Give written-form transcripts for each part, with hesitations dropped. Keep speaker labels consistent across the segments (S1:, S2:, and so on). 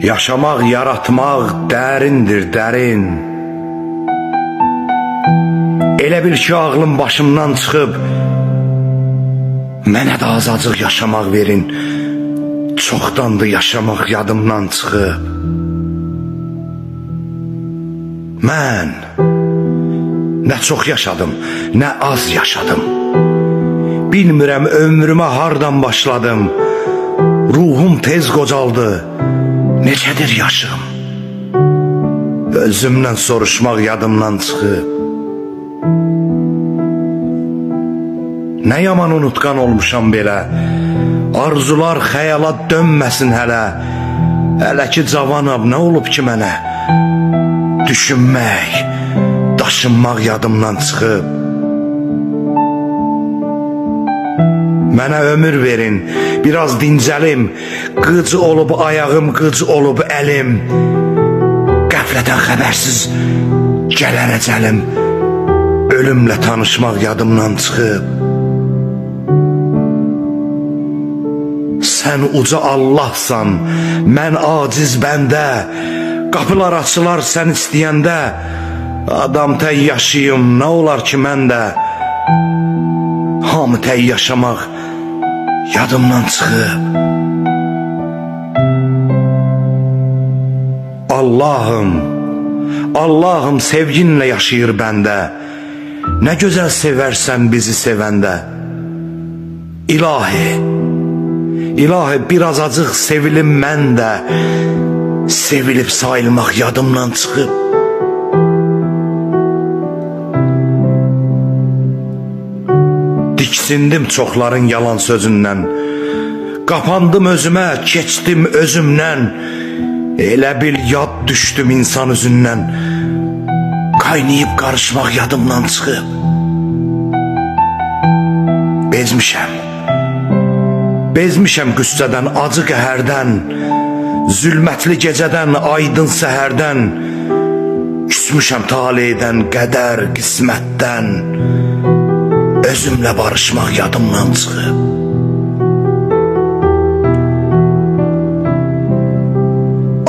S1: Yaşamaq, yaratmaq dərindir, dərin. Elə bil ki, ağlım başımdan çıxıb, mənə də azacıq yaşamaq verin. Çoxdandır yaşamaq yadımdan çıxıb. Mən nə çox yaşadım, nə az yaşadım. Bilmirəm ömrümə hardan başladım. Ruhum tez qocaldı. Necədir yaşım? Özümdən soruşmaq yadımdan çıxıb. Nə yaman unutqan olmuşam belə. Arzular xəyala dönməsin hələ. Hələ ki cavanam, nə olub ki mənə? Düşünmək, daşınmaq yadımdan çıxıb. Mənə ömür verin, biraz dincəlim. Qıc olub ayağım, qıc olub əlim. Qəflədən xəbərsiz gələr əcəlim. Ölümlə tanışmaq yadımdan çıxıb. Sən uca Allahsan, mən aciz bəndə. Qapılar açılar sən istəyəndə. Adam tək yaşayım, nə olar ki məndə? Hamı tək yaşamaq yadımdan çıxıb. Allahım, Allahım sevginlə yaşayır bəndə. Nə gözəl sevərsən bizi sevəndə. İlahi, İlahi bir azacıq sevilim mən də. Sevilib sayılmaq yadımdan çıxıb. Diksindim çoxların yalan sözündən. Qapandım özümə, keçdim özümdən. Elə bil yad düşdüm insan üzündən. Qaynayıb qarışmaq yadımdan çıxıb. Bezmişəm qüssədən, acı qəhərdən. Zülmətli gecədən, aydın səhərdən. Küsmüşəm taleydən, qədər, qismətdən. Özümlə barışmaq yadımdan çıxıb.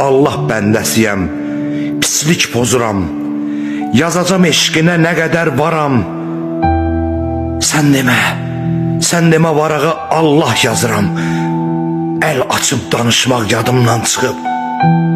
S1: Allah bəndəsiyəm, pislik pozuram. Yazacam eşqinə nə qədər varam. Sən demə varağı Allah yazıram. Əl açıb danışmaq yadımdan çıxıb.